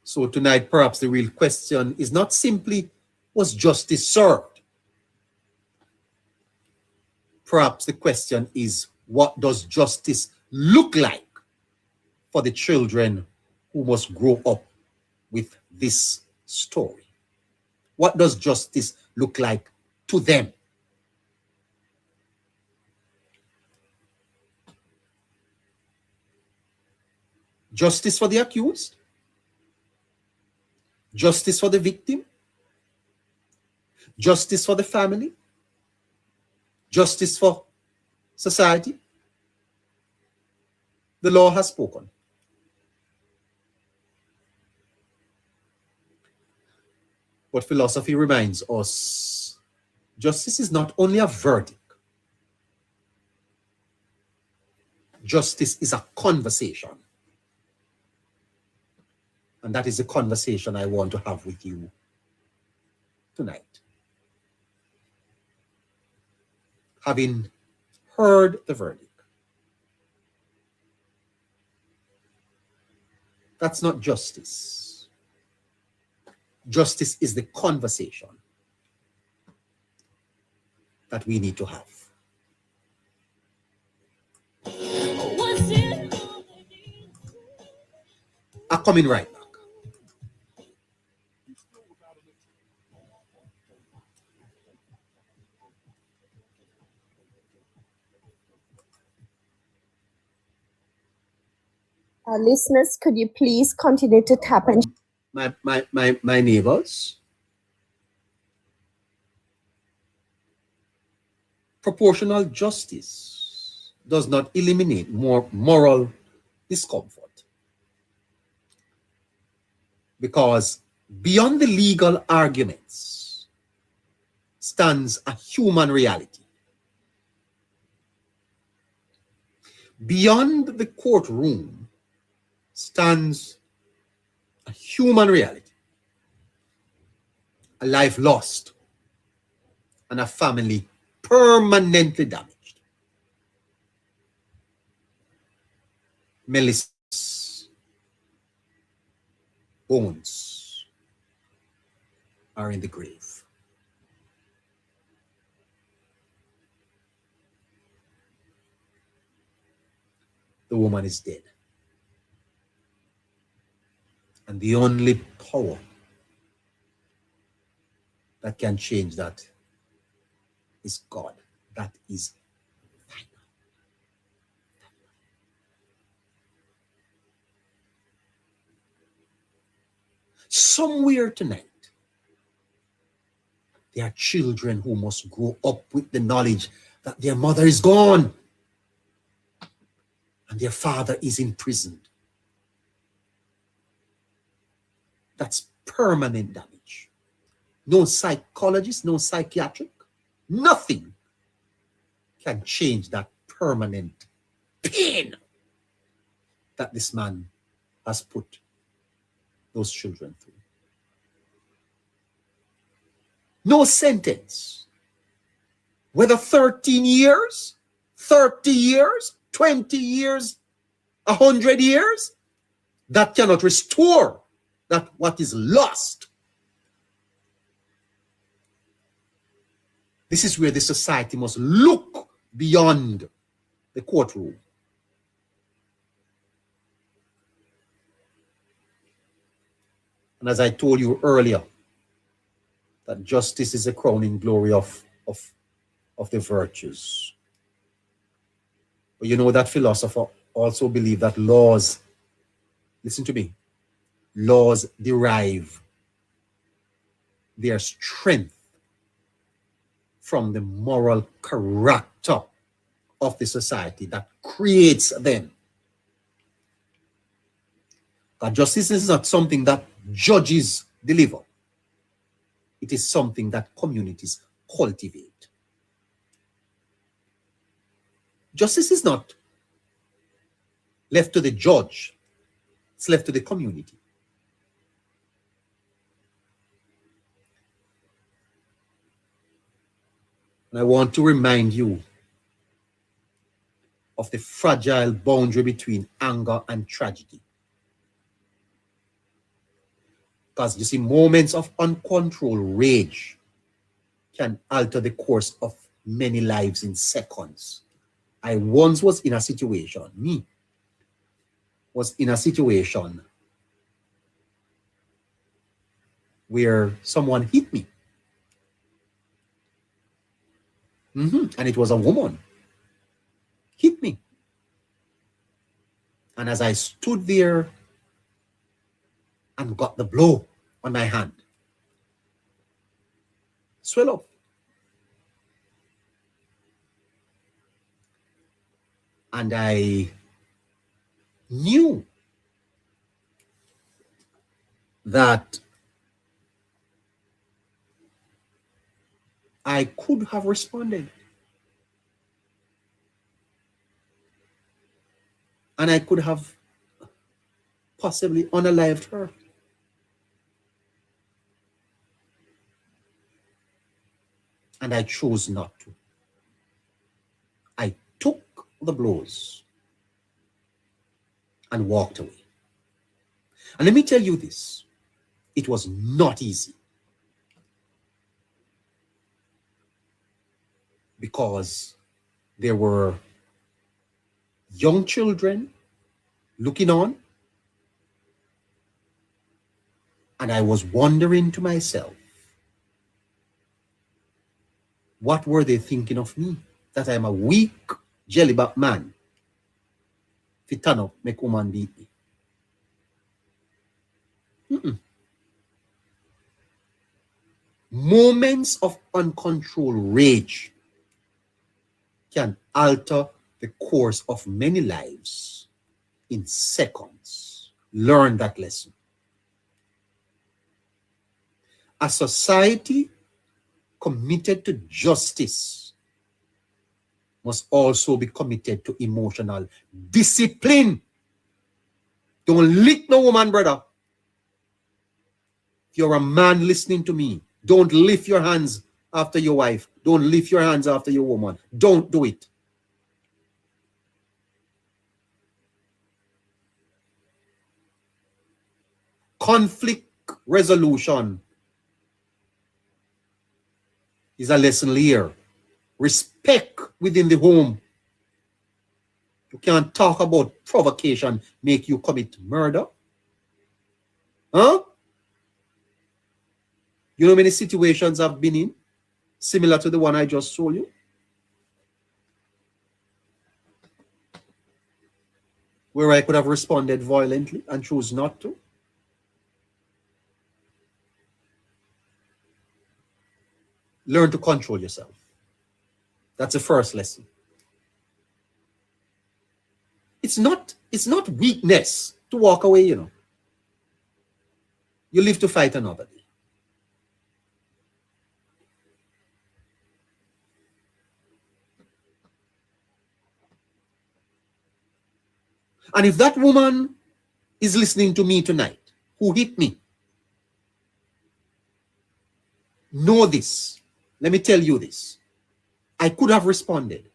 So tonight, perhaps the real question is not simply, was justice served? Perhaps the question is, what does justice look like for the children who must grow up with this story? What does justice look like to them? Justice for the accused? Justice for the victim? Justice for the family? Justice for society? The law has spoken. But philosophy reminds us, justice is not only a verdict. Justice is a conversation. And that is the conversation I want to have with you tonight. Having heard the verdict, that's not justice. Justice is the conversation that we need to have. I'm coming right back. Listeners, could you please continue to tap and my neighbors. Proportional justice does not eliminate more moral discomfort, because beyond the legal arguments stands a human reality. Beyond the courtroom stands a human reality, a life lost, and a family permanently damaged. Melissa's bones are in the grave. The woman is dead. And the only power that can change that is God. That is final. Somewhere tonight, there are children who must grow up with the knowledge that their mother is gone and their father is imprisoned. That's permanent damage. No psychologist, no psychiatric, nothing can change that permanent pain that this man has put those children through. No sentence, whether 13 years, 30 years, 20 years, 100 years, that cannot restore that what is lost. This is where the society must look beyond the courtroom. And as I told you earlier, that justice is a crowning glory of the virtues. But you know, that philosopher also believed that laws, listen to me, laws derive their strength from the moral character of the society that creates them. But justice is not something that judges deliver. It is something that communities cultivate. Justice is not left to the judge, it's left to the community. And I want to remind you of the fragile boundary between anger and tragedy. Because you see, moments of uncontrolled rage can alter the course of many lives in seconds. I once was in a situation, me was in a situation where someone hit me. And it was a woman. Hit me. And as I stood there and got the blow on my hand, swell up. And I knew that I could have responded. And I could have possibly unalived her. And I chose not to. I took the blows and walked away. And let me tell you this, it was not easy. Because there were young children looking on, and I was wondering to myself, what were they thinking of me? That I'm a weak, jellyback man. Fit turn up, make woman beat me. Moments of uncontrolled rage can alter the course of many lives in seconds. Learn that lesson. A society committed to justice must also be committed to emotional discipline. Don't lick no woman, brother. If you're a man listening to me, don't lift your hands after your wife. Don't lift your hands after your woman. Don't do it. Conflict resolution is a lesson here. Respect within the home. You can't talk about provocation make you commit murder. Huh? You know many situations I've been in, similar to the one I just told you, where I could have responded violently and chose not to. Learn to control yourself. That's the first lesson. It's not weakness to walk away, you know. You live to fight another day. And if that woman is listening to me tonight, who hit me, know this. Let me tell you this. I could have responded.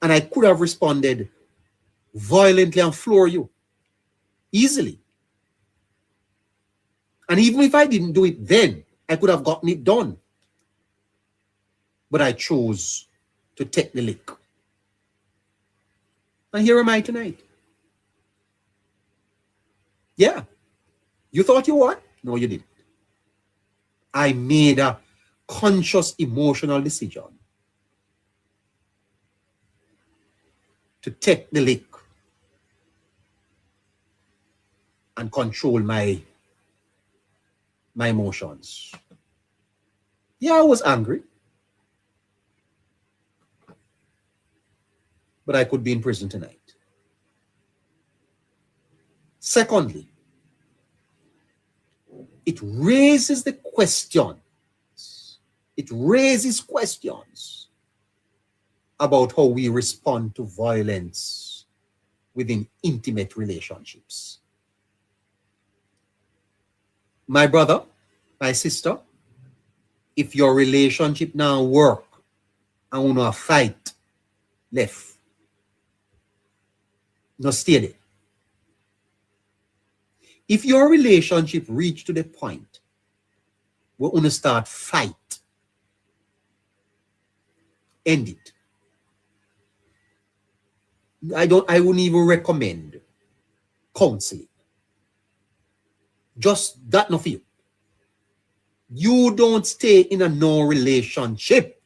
And I could have responded violently and floor you easily. And even if I didn't do it then, I could have gotten it done. But I chose to take the lick. And here am I tonight. Yeah. You thought you won? No, you didn't. I made a conscious emotional decision to take the lick and control my emotions. Yeah, I was angry. But I could be in prison tonight. Secondly, it raises the questions. It raises questions about how we respond to violence within intimate relationships. My brother, my sister, if your relationship now work and you want to fight left, no stay there. If your relationship reach to the point where you start fight, end it. I wouldn't even recommend counseling. Just that not for you. You don't stay in a no relationship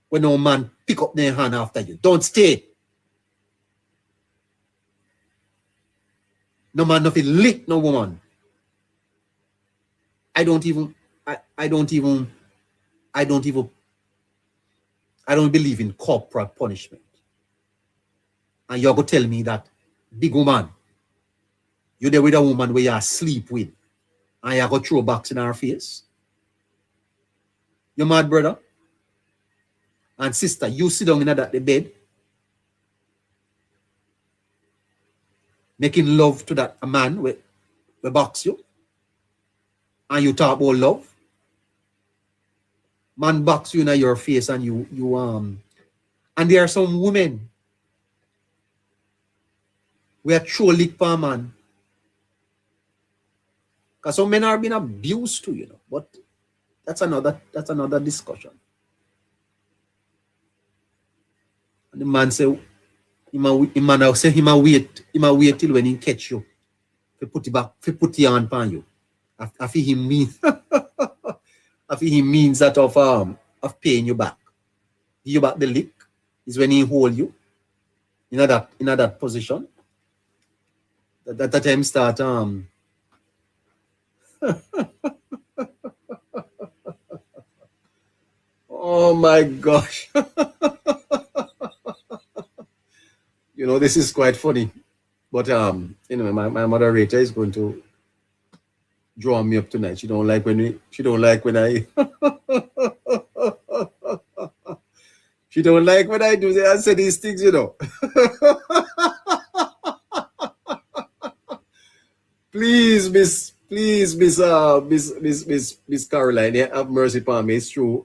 when no man pick up their hand after you. Don't stay. No man nothing lick no woman. I don't believe in corporal punishment. And you're going to tell me that big woman, you're there with a woman where you sleep with, and you're going to throw box in her face? You mad, brother? And sister, you sit down in that the bed, making love to that a man with box you, and you talk about love. Man box you in your face, and and there are some women we are throw lick for a man. Because some men are being abused too, you know. But that's another discussion. And the man say, he might wait till when he catch you. He put it back, he put your hand upon you. I feel he means I feel he means that of paying you back. Give you back the lick is when he hold you in that position. That time start Oh my gosh. You know, this is quite funny. But you know, my moderator is going to draw me up tonight. She don't like when I she don't like when I do the answer these things, you know. Please, Miss Caroline, have mercy upon me. It's true.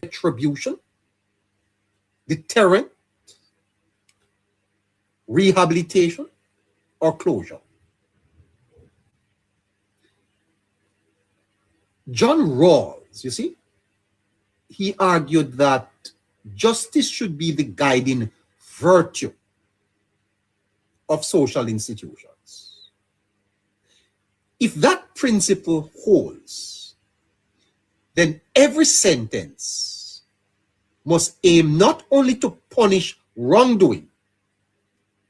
Retribution, deterrent, rehabilitation, or closure. John Rawls, you see, he argued that justice should be the guiding virtue of social institutions. If that principle holds, then every sentence must aim not only to punish wrongdoing,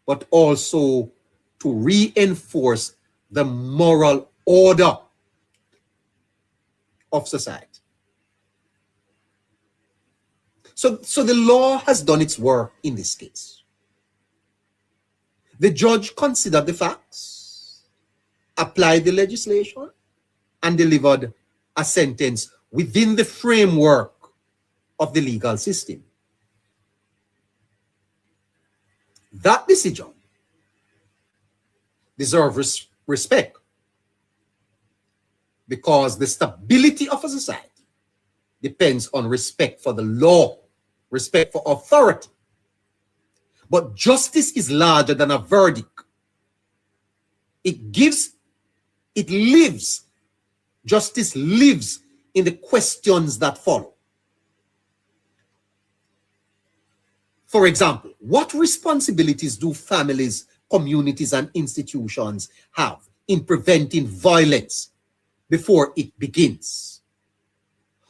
but also to reinforce the moral order of society. So the law has done its work in this case. The judge considered the facts, applied the legislation, and delivered a sentence within the framework of the legal system. That decision deserves respect, because the stability of a society depends on respect for the law, respect for authority. But justice is larger than a verdict. Justice lives in the questions that follow. For example, what responsibilities do families, communities, and institutions have in preventing violence before it begins?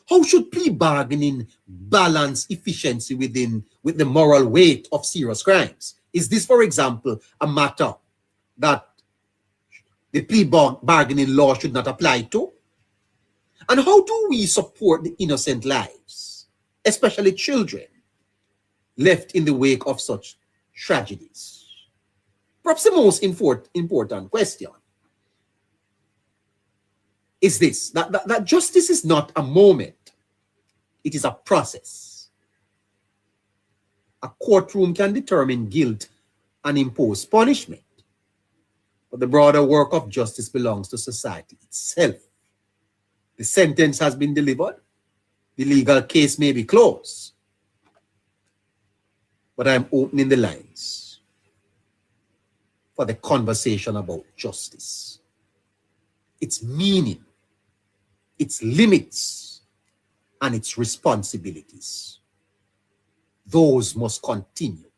How should plea bargaining balance efficiency with the moral weight of serious crimes? Is this, for example, a matter that the plea bargaining law should not apply to? And how do we support the innocent lives, especially children, left in the wake of such tragedies? Perhaps the most important question is this, that justice is not a moment, it is a process. A courtroom can determine guilt and impose punishment, but the broader work of justice belongs to society itself. The sentence has been delivered, the legal case may be closed, but I'm opening the lines for the conversation about justice, its meaning, its limits, and its responsibilities. Those must continue,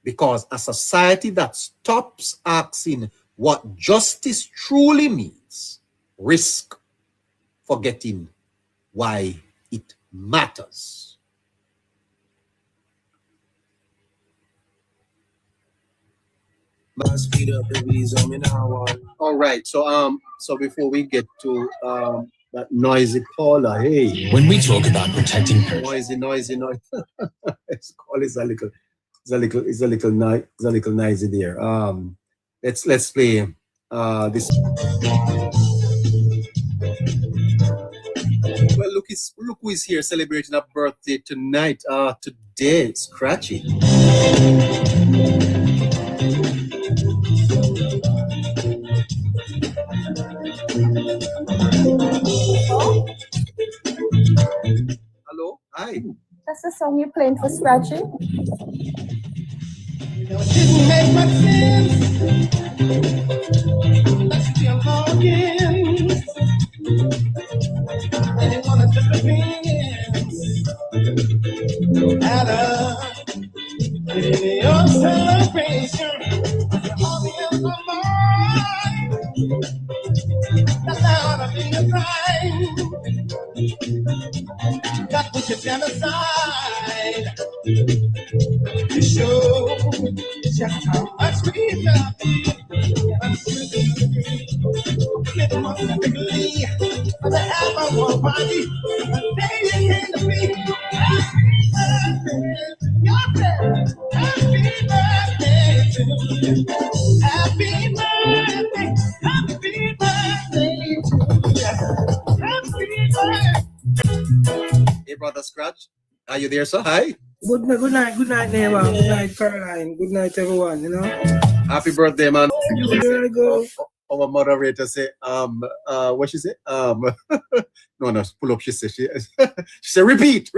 because a society that stops asking what justice truly means risks forgetting why it matters. All right, so before we get to that noisy caller, hey. When we talk about protecting noisy. This call is a little noisy there. Let's play this. Well, look who is here celebrating a birthday tonight. Today, Scratchy. Hello, hi. That's the song you're playing for Scratchy? Didn't make much sense. Let's still talking. Anyone has different opinions. At your celebration, all the else are mine. That ought to be a crime. Got to the side. To show just how much we love you. Living on typically for the half of our body. But they can't be. Happy birthday to you. Happy birthday. Happy birthday to you. Happy birthday. Hey, brother Scratch. Are you there, sir? Hi. Good night, neighbor. Good night, Caroline. Good night, everyone. You know. Happy birthday, man. There I go. Our moderator say, what she say? No, pull up. She said, she said, repeat.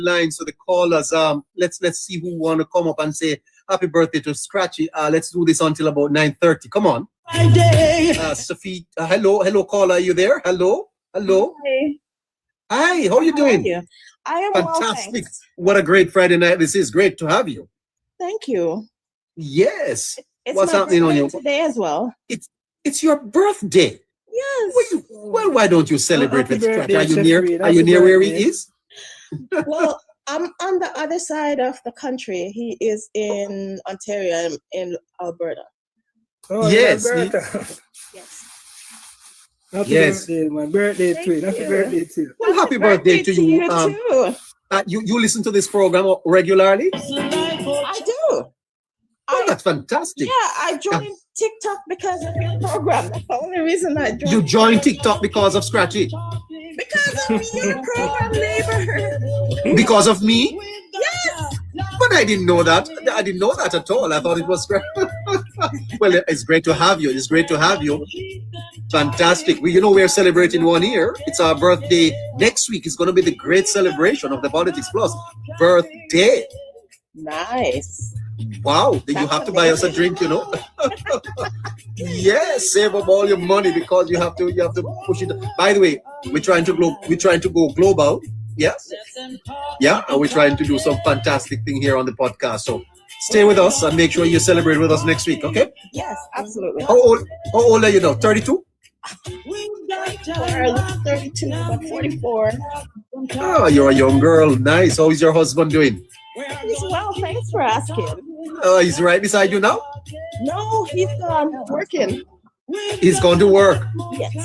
Line. So the callers, let's see who want to come up and say happy birthday to Scratchy. Let's do this until about 9:30. Come on. Sophie, hello, caller. Are you there? Hello. Hi. How are you doing? I am fantastic. Well, thanks. What a great Friday night this is. Great to have you. Thank you. Yes. It's what's my happening on birthday you today as well? It's your birthday. Yes. Well, why don't you celebrate with Scratch? Are you near where he is? Well, I'm on the other side of the country. He is in Ontario. I'm in Alberta. Oh, yes. Alberta. Yes. Happy Yes. birthday, my birthday to you. Happy birthday to you. Well, happy birthday to you. too. You listen to this program regularly? I do. Oh, that's fantastic. Yeah, I joined TikTok because of your program. That's the only reason I joined. You joined TikTok because of Scratchy? Because of your program, neighbor. Because of me? Yes. But I didn't know that. I didn't know that at all. I thought it was Scratchy. Well, it's great to have you. It's great to have you. Fantastic. We're celebrating 1 year. It's our birthday next week. It's going to be the great celebration of the Politics Plus birthday. Nice. Wow. Then you have to buy us a drink, Yes, save up all your money because you have to push it. By the way, we're trying to go global. Yes. Yeah, and we're trying to do some fantastic thing here on the podcast. So stay with us and make sure you celebrate with us next week, okay? Yes, absolutely. How old are you now? 32? 32, but 44. Oh, you're a young girl. Nice. How is your husband doing? He's well, thanks for asking. He's right beside you now? No, he's working. He's gone to work. Yes.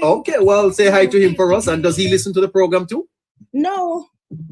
Okay, well, say hi to him for us. And does he listen to the program too? No,